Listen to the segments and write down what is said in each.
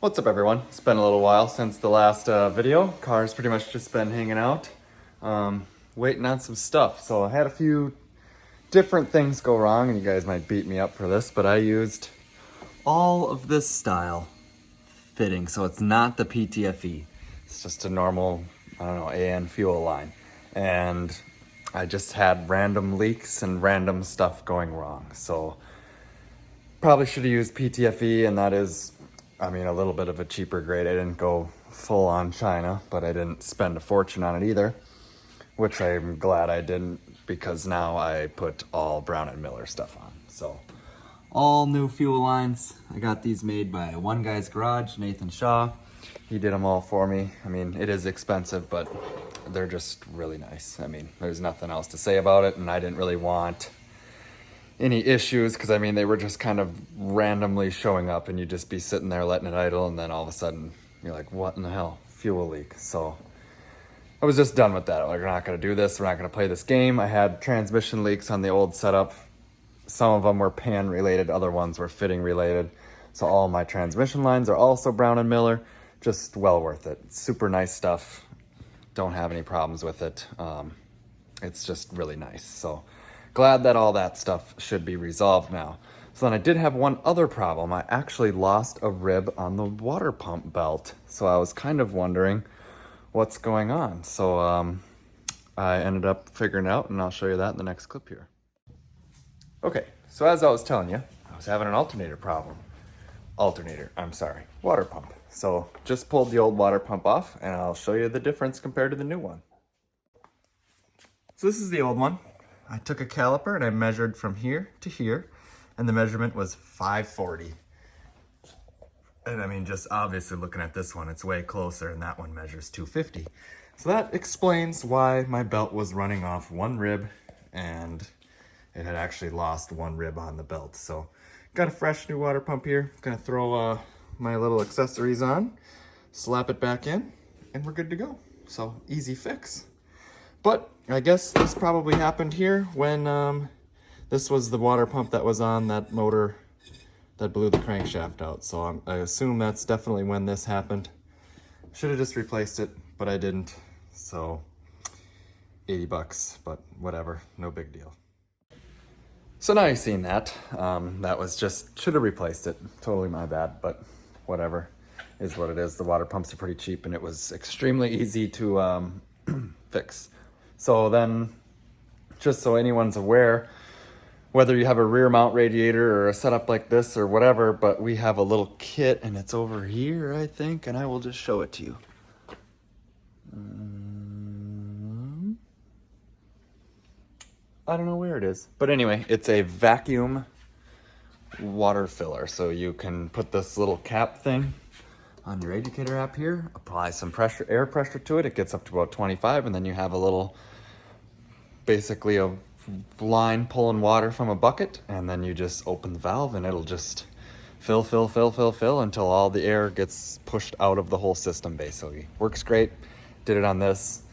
What's up everyone? It's been a little while since the last video. Car's pretty much just been hanging out, waiting on some stuff. So I had a few different things go wrong, and you guys might beat me up for this, but I used all of this style fitting. So it's not the PTFE. It's just a normal, I don't know, AN fuel line. And I just had random leaks and random stuff going wrong. So probably should have used PTFE, and that is, I mean, a little bit of a cheaper grade. I didn't go full on China, but I didn't spend a fortune on it either, which I'm glad I didn't, because now I put all Brown & Miller stuff on. So all new fuel lines. I got these made by one guy's garage, Nathan Shaw. He did them all for me. I mean, it is expensive, but they're just really nice. I mean, there's nothing else to say about it, and I didn't really want any issues, because I mean, they were just kind of randomly showing up, and you'd just be sitting there letting it idle, and then all of a sudden you're like, what in the hell? Fuel leak. So I was just done with that. Like, we're not going to do this. We're not going to play this game. I had transmission leaks on the old setup. Some of them were pan related, other ones were fitting related. So all my transmission lines are also Brown & Miller. Just well worth it. Super nice stuff. Don't have any problems with it. It's just really nice. So glad that all that stuff should be resolved now. So then I did have one other problem. I actually lost a rib on the water pump belt. So I was kind of wondering what's going on. So I ended up figuring it out, and I'll show you that in the next clip here. Okay, so as I was telling you, I was having an water pump. So just pulled the old water pump off, and I'll show you the difference compared to the new one. So this is the old one. I took a caliper and I measured from here to here, and the measurement was 540. And I mean, just obviously looking at this one, it's way closer, and that one measures 250. So that explains why my belt was running off one rib, and it had actually lost one rib on the belt. So got a fresh new water pump here. Gonna throw my little accessories on, slap it back in, and we're good to go. So easy fix. But I guess this probably happened here when this was the water pump that was on that motor that blew the crankshaft out. So I assume that's definitely when this happened. Should have just replaced it, but I didn't. So 80 bucks, but whatever, no big deal. So now you've seen that. That was just, should have replaced it. Totally my bad, but whatever, is what it is. The water pumps are pretty cheap, and it was extremely easy to fix. So then, just so anyone's aware, whether you have a rear mount radiator or a setup like this or whatever, but we have a little kit, and it's over here, I think, and I will just show it to you. I don't know where it is, but anyway, it's a vacuum water filler. So you can put this little cap thing on your educator app here, apply some pressure, air pressure to it. It gets up to about 25, and then you have a little, basically a line pulling water from a bucket, and then you just open the valve, and it'll just fill until all the air gets pushed out of the whole system, basically. Works great. Did it on this.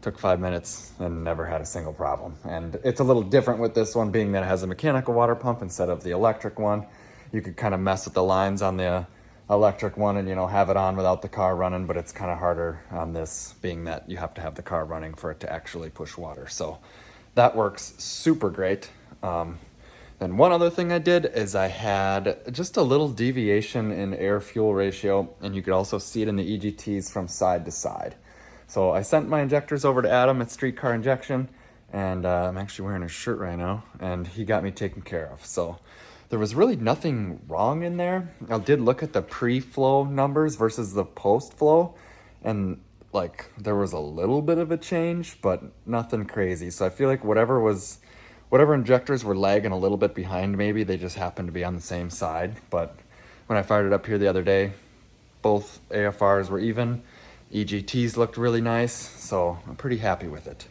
Took 5 minutes and never had a single problem. And it's a little different with this one, being that it has a mechanical water pump instead of the electric one. You could kind of mess with the lines on the electric one and, you know, have it on without the car running, but it's kind of harder on this, being that you have to have the car running for it to actually push water. So that works super great. Then one other thing I did is I had just a little deviation in air-fuel ratio, and you could also see it in the EGTs from side to side. So I sent my injectors over to Adam at Streetcar Injection, and I'm actually wearing his shirt right now, and he got me taken care of. So there was really nothing wrong in there. I did look at the pre-flow numbers versus the post-flow, and like there was a little bit of a change, but nothing crazy. So I feel like whatever injectors were lagging a little bit behind, maybe they just happened to be on the same side. But when I fired it up here the other day, both AFRs were even. EGTs looked really nice, so I'm pretty happy with it.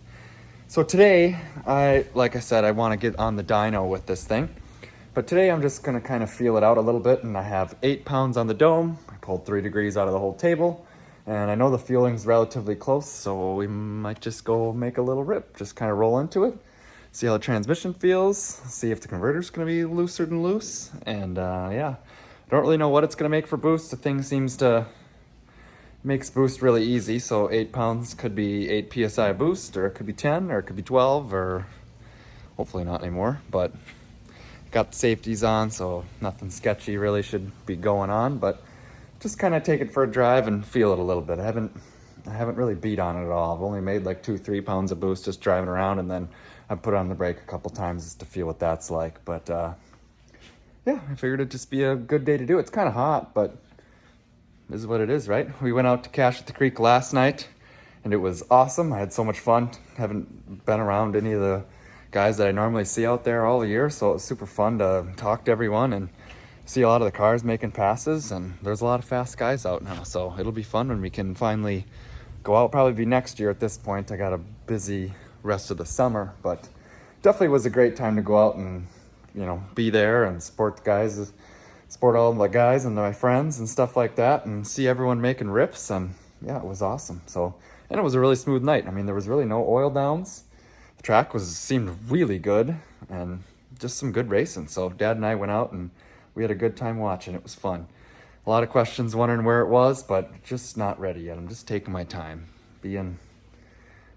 So today, like I said, I want to get on the dyno with this thing. But today I'm just going to kind of feel it out a little bit, and I have 8 pounds on the dome. I pulled 3 degrees out of the whole table, and I know the fueling's relatively close, so we might just go make a little rip. Just kind of roll into it, see how the transmission feels, see if the converter's going to be looser than loose, and yeah. don't really know what it's gonna make for boost. The thing seems to makes boost really easy, so 8 pounds could be 8 psi boost, or it could be 10, or it could be 12, or hopefully not anymore. But got the safeties on, so nothing sketchy really should be going on. But just kind of take it for a drive and feel it a little bit. I haven't really beat on it at all. I've only made like 2-3 pounds of boost just driving around, and then I put on the brake a couple times just to feel what that's like. But yeah, I figured it'd just be a good day to do it. It's kind of hot, but this is what it is, right? We went out to cache at the creek last night, and it was awesome. I had so much fun. Haven't been around any of the guys that I normally see out there all year, so it was super fun to talk to everyone and see a lot of the cars making passes, and there's a lot of fast guys out now, so it'll be fun when we can finally go out. Probably be next year at this point. I got a busy rest of the summer, but definitely was a great time to go out and, you know, be there and support all the guys and my friends and stuff like that, and see everyone making rips. And yeah, it was awesome. So, and it was a really smooth night. I mean, there was really no oil downs. The track seemed really good, and just some good racing. So Dad and I went out and we had a good time watching. It was fun. A lot of questions wondering where it was, but just not ready yet. I'm just taking my time.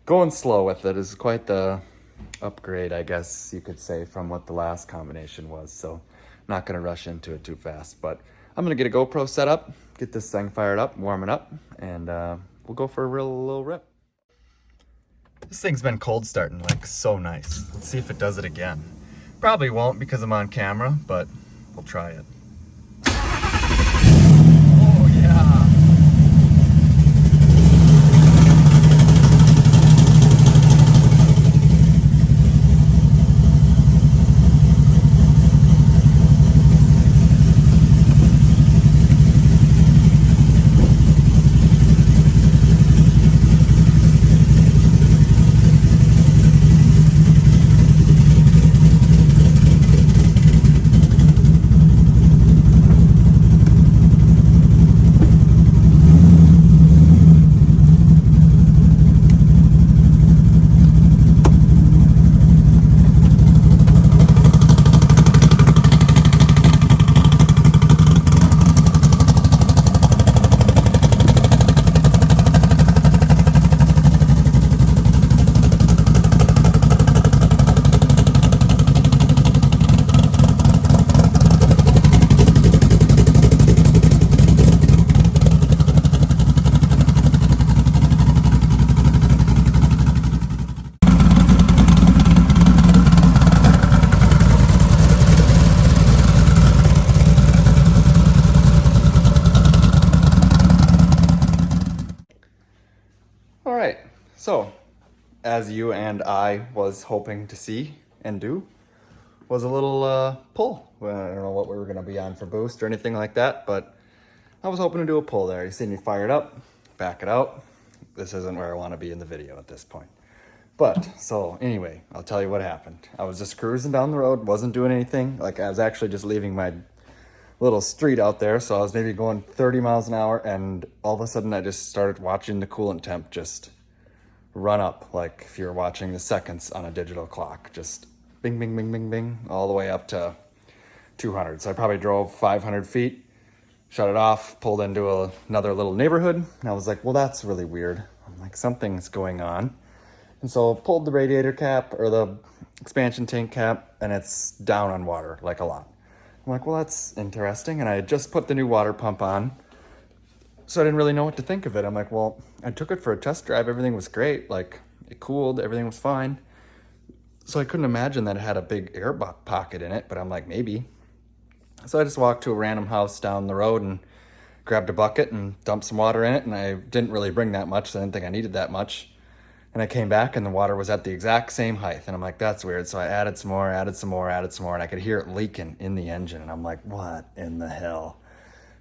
Going slow with it is quite the upgrade, I guess you could say, from what the last combination was. So not going to rush into it too fast, but I'm going to get a GoPro set up, get this thing fired up, warm it up, and we'll go for a little rip. This thing's been cold starting like so nice. Let's see if it does it again. Probably won't because I'm on camera, but we'll try it. Oh yeah! All right, so as you and I was hoping to see and do, was a little pull. Well, I don't know what we were gonna be on for boost or anything like that, but I was hoping to do a pull there. You see me fire it up, back it out. This isn't where I wanna be in the video at this point. But, so anyway, I'll tell you what happened. I was just cruising down the road, wasn't doing anything. Like, I was actually just leaving my little street out there, so I was maybe going 30 miles an hour, and all of a sudden I just started watching the coolant temp just run up, like if you're watching the seconds on a digital clock, just bing, bing, bing, bing, bing, all the way up to 200. So I probably drove 500 feet, shut it off, pulled into another little neighborhood, and I was like, well, that's really weird. I'm like, something's going on. And so pulled the radiator cap, or the expansion tank cap, and it's down on water, like a lot. I'm like, well, that's interesting. And I had just put the new water pump on, so I didn't really know what to think of it. I'm like, well, I took it for a test drive. Everything was great. Like, it cooled, everything was fine. So I couldn't imagine that it had a big air pocket in it, but I'm like, maybe. So I just walked to a random house down the road and grabbed a bucket and dumped some water in it. And I didn't really bring that much, so I didn't think I needed that much. And I came back and the water was at the exact same height. And I'm like, that's weird. So I added some more, and I could hear it leaking in the engine. And I'm like, what in the hell?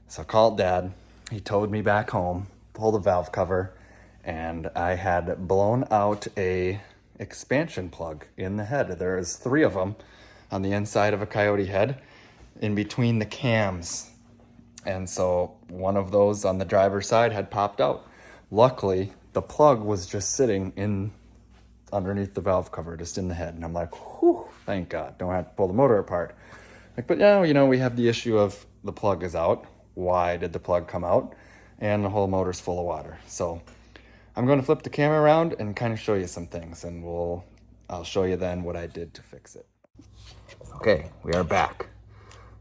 So I called Dad. He towed me back home, pulled the valve cover, and I had blown out a expansion plug in the head. There's 3 of them on the inside of a Coyote head in between the cams. And so one of those on the driver's side had popped out. Luckily, the plug was just sitting in underneath the valve cover, just in the head. And I'm like, whew, thank God, don't have to pull the motor apart. Like, but yeah, you know, we have the issue of the plug is out. Why did the plug come out? And the whole motor's full of water. So I'm going to flip the camera around and kind of show you some things, and I'll show you then what I did to fix it. Okay, we are back.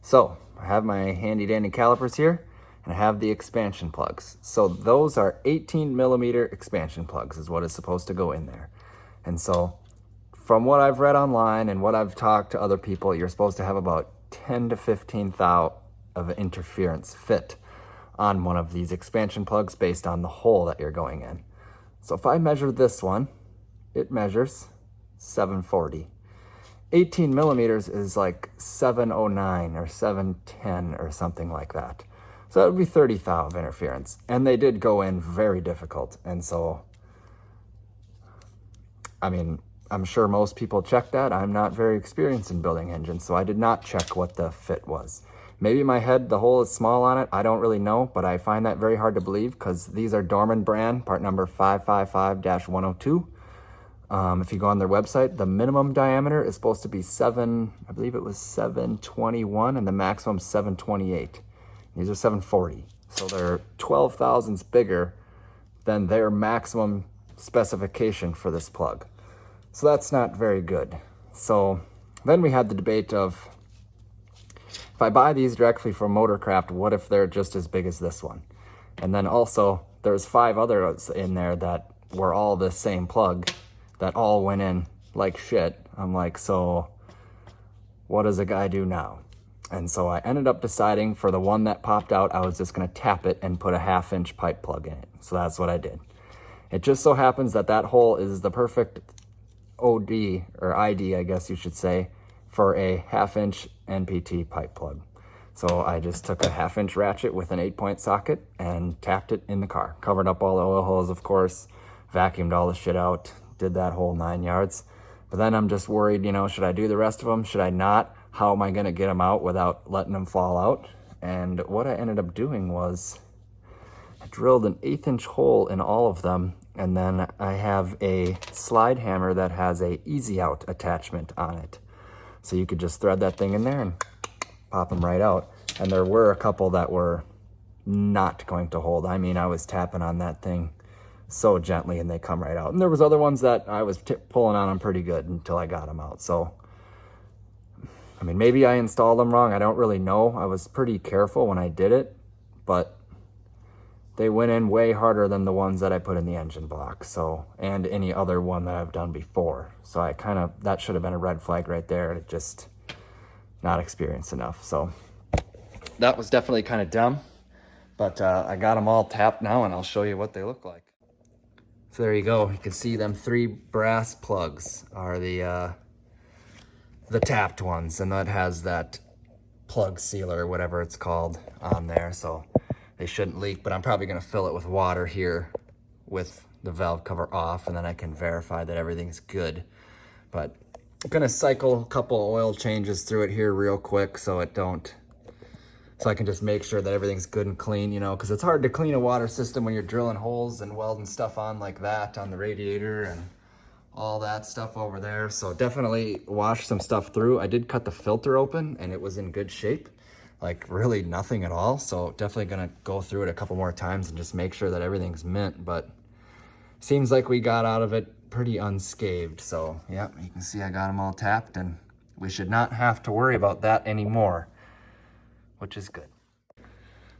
So I have my handy dandy calipers here, and I have the expansion plugs. So those are 18 millimeter expansion plugs is what is supposed to go in there. And so from what I've read online and what I've talked to other people, you're supposed to have about 10 to 15 thou of interference fit on one of these expansion plugs based on the hole that you're going in. So if I measure this one, it measures 740. 18 millimeters is like 709 or 710 or something like that. So that would be 30 thou of interference. And they did go in very difficult. And so, I mean, I'm sure most people check that. I'm not very experienced in building engines, so I did not check what the fit was. Maybe in my head, the hole is small on it. I don't really know, but I find that very hard to believe because these are Dorman brand, part number 555-102. If you go on their website, the minimum diameter is supposed to be I believe it was 721, and the maximum 728. These are 740. So they're 12 thousandths bigger than their maximum specification for this plug. So that's not very good. So then we had the debate of, if I buy these directly from Motorcraft, what if they're just as big as this one? And then also, there's 5 others in there that were all the same plug that all went in like shit. I'm like, so what does a guy do now? And so I ended up deciding for the one that popped out, I was just gonna tap it and put a 1/2-inch pipe plug in it. So that's what I did. It just so happens that that hole is the perfect OD, or ID, I guess you should say, for a 1/2-inch NPT pipe plug. So I just took a 1/2-inch ratchet with an 8-point socket and tapped it in the car. Covered up all the oil holes, of course, vacuumed all the shit out, did that whole 9 yards. But then I'm just worried, you know, should I do the rest of them? Should I not? How am I gonna get them out without letting them fall out? And what I ended up doing was I drilled an 1/8-inch hole in all of them, and then I have a slide hammer that has a easy out attachment on it. So you could just thread that thing in there and pop them right out. And there were a couple that were not going to hold. I mean, I was tapping on that thing so gently and they come right out. And there was other ones that I was pulling on them pretty good until I got them out. So, I mean, maybe I installed them wrong. I don't really know. I was pretty careful when I did it, but they went in way harder than the ones that I put in the engine block. So, and any other one that I've done before. So I kind of, that should have been a red flag right there. It just not experienced enough. So that was definitely kind of dumb, but I got them all tapped now and I'll show you what they look like. So there you go. You can see them 3 brass plugs are the tapped ones, and that has that plug sealer, whatever it's called, on there. So they shouldn't leak, but I'm probably gonna fill it with water here with the valve cover off, and then I can verify that everything's good. But I'm gonna cycle a couple oil changes through it here real quick so I can just make sure that everything's good and clean, you know, because it's hard to clean a water system when you're drilling holes and welding stuff on like that on the radiator and all that stuff over there. So definitely wash some stuff through. I did cut the filter open and it was in good shape, like really nothing at all. So definitely gonna go through it a couple more times and just make sure that everything's mint, but seems like we got out of it pretty unscathed. So yeah, you can see I got them all tapped and we should not have to worry about that anymore, which is good.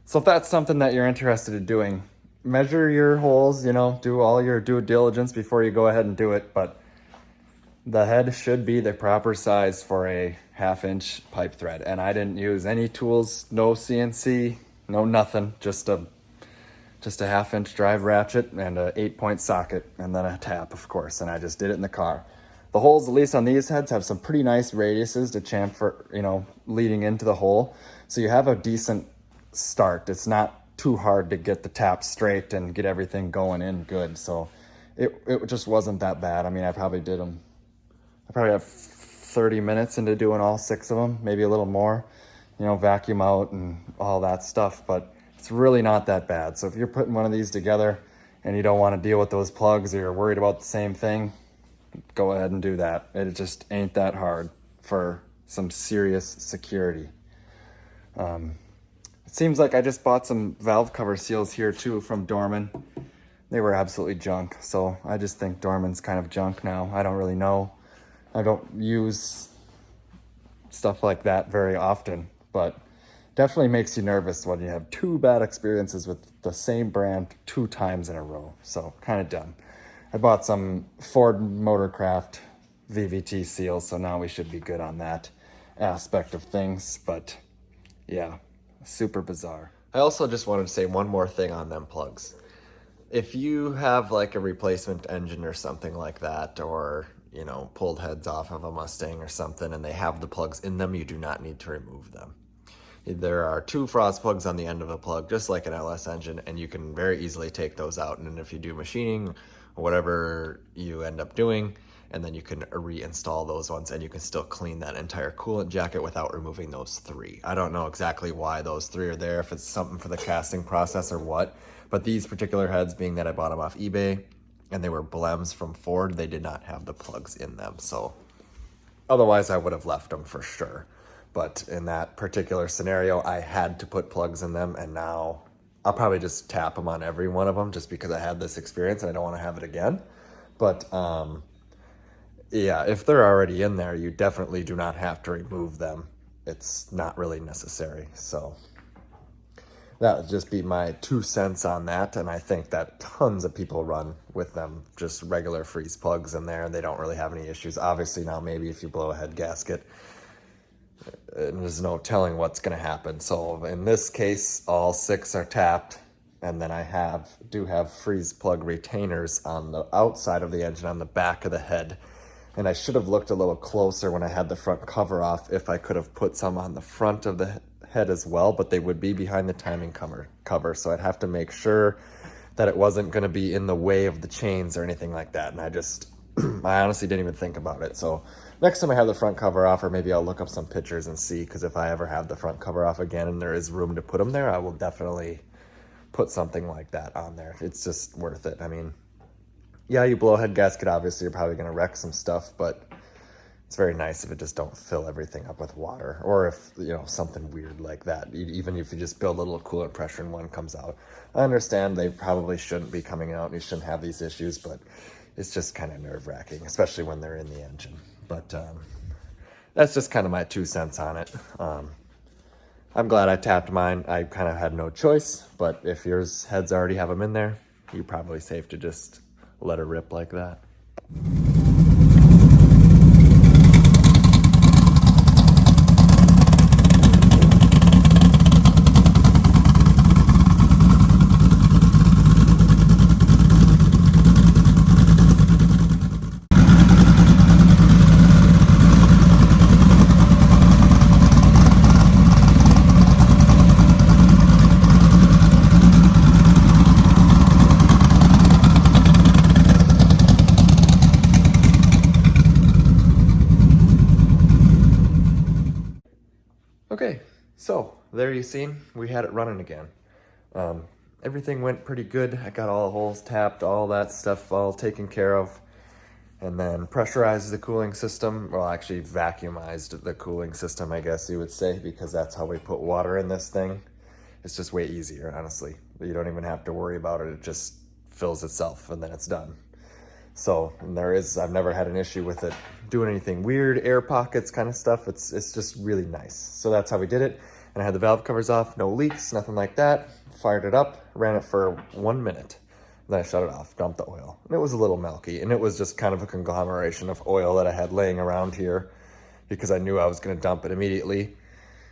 So if that's something that you're interested in doing, measure your holes, you know, do all your due diligence before you go ahead and do it, but the head should be the proper size for a 1/2-inch pipe thread. And I didn't use any tools, no CNC, no nothing, just a 1/2-inch drive ratchet and a 8-point socket and then a tap, of course, and I just did it in the car. The holes, at least on these heads, have some pretty nice radiuses to chamfer, you know, leading into the hole. So you have a decent start. It's not too hard to get the tap straight and get everything going in good. So it just wasn't that bad. I mean, I probably have 30 minutes into doing all 6 of them, maybe a little more, you know, vacuum out and all that stuff, but it's really not that bad. So if you're putting one of these together and you don't want to deal with those plugs or you're worried about the same thing, go ahead and do that. It just ain't that hard for some serious security. It seems like I just bought some valve cover seals here too from Dorman. They were absolutely junk, so I just think Dorman's kind of junk now. I don't really know. I don't use stuff like that very often, but definitely makes you nervous when you have 2 bad experiences with the same brand 2 times in a row. So kind of dumb. I bought some Ford Motorcraft VVT seals, so now we should be good on that aspect of things, but yeah, super bizarre. I also just wanted to say one more thing on them plugs. If you have like a replacement engine or something like that, or you know, pulled heads off of a Mustang or something and they have the plugs in them, you do not need to remove them. There are 2 frost plugs on the end of a plug, just like an LS engine, and you can very easily take those out. And if you do machining or whatever you end up doing, and then you can reinstall those ones, and you can still clean that entire coolant jacket without removing those 3. I don't know exactly why those 3 are there, if it's something for the casting process or what, but these particular heads, being that I bought them off eBay and they were blems from Ford, they did not have the plugs in them. So otherwise I would have left them for sure. But in that particular scenario, I had to put plugs in them, and now I'll probably just tap them on every one of them just because I had this experience and I don't want to have it again. But yeah, if they're already in there, you definitely do not have to remove them. It's not really necessary. So that would just be my 2 cents on that, and I think that tons of people run with them, just regular freeze plugs in there, and they don't really have any issues. Obviously now maybe if you blow a head gasket, there's no telling what's going to happen. So in this case, all 6 are tapped, and then I do have freeze plug retainers on the outside of the engine on the back of the head. And I should have looked a little closer when I had the front cover off if I could have put some on the front of the head as well, but they would be behind the timing cover. So I'd have to make sure that it wasn't going to be in the way of the chains or anything like that. And I honestly didn't even think about it. So next time I have the front cover off, or maybe I'll look up some pictures and see, because if I ever have the front cover off again and there is room to put them there, I will definitely put something like that on there. It's just worth it. I mean, yeah, you blow a head gasket, obviously you're probably going to wreck some stuff, but it's very nice if it just don't fill everything up with water, or if, you know, something weird like that. Even if you just build a little coolant pressure and one comes out. I understand they probably shouldn't be coming out and you shouldn't have these issues, but it's just kind of nerve-wracking, especially when they're in the engine. But that's just kind of my 2 cents on it. I'm glad I tapped mine. I kind of had no choice, but if yours heads already have them in there, you're probably safe to just let it rip like that. Okay, so there you seen, we had it running again. Everything went pretty good. I got all the holes tapped, all that stuff all taken care of, and then pressurized the cooling system. Well, actually vacuumized the cooling system, I guess you would say, because that's how we put water in this thing. It's just way easier, honestly. You don't even have to worry about it. It just fills itself and then it's done. So I've never had an issue with it doing anything weird, air pockets kind of stuff. It's just really nice. So that's how we did it. And I had the valve covers off, no leaks, nothing like that. Fired it up, ran it for 1 minute. Then I shut it off, dumped the oil. And it was a little milky, and it was just kind of a conglomeration of oil that I had laying around here because I knew I was gonna dump it immediately.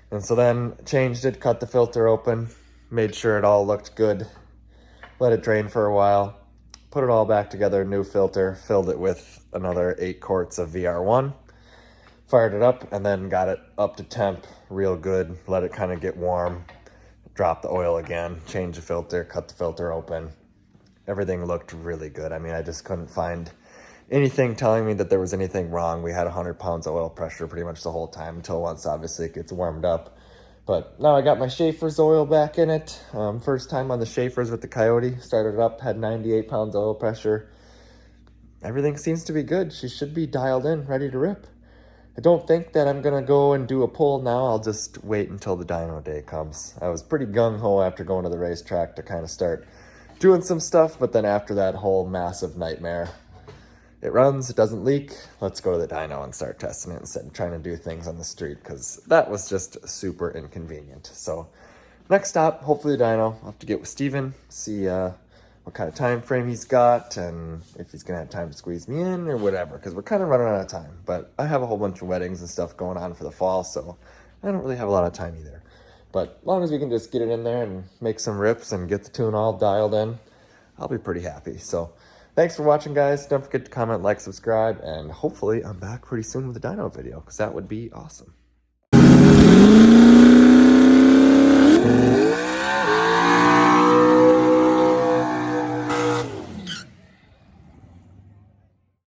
And so then changed it, cut the filter open, made sure it all looked good, let it drain for a while, put it all back together, new filter, filled it with another 8 quarts of VR1, fired it up, and then got it up to temp real good, let it kind of get warm, drop the oil again, change the filter, cut the filter open. Everything looked really good. I mean, I just couldn't find anything telling me that there was anything wrong. We had 100 pounds of oil pressure pretty much the whole time until once obviously it gets warmed up. But now I got my Schaefer's oil back in it. First time on the Schaefer's with the Coyote. Started it up, had 98 pounds of oil pressure. Everything seems to be good. She should be dialed in, ready to rip. I don't think that I'm gonna go and do a pull now. I'll just wait until the dyno day comes. I was pretty gung-ho after going to the racetrack to kind of start doing some stuff, but then after that whole massive nightmare, it runs, it doesn't leak, let's go to the dyno and start testing it instead of trying to do things on the street, because that was just super inconvenient. So next stop, hopefully the dyno. I'll have to get with Steven, see what kind of time frame he's got, and if he's gonna have time to squeeze me in or whatever, because we're kind of running out of time. But I have a whole bunch of weddings and stuff going on for the fall, so I don't really have a lot of time either. But as long as we can just get it in there and make some rips and get the tune all dialed in, I'll be pretty happy. So thanks for watching, guys. Don't forget to comment, like, subscribe, and hopefully I'm back pretty soon with a dyno video, because that would be awesome.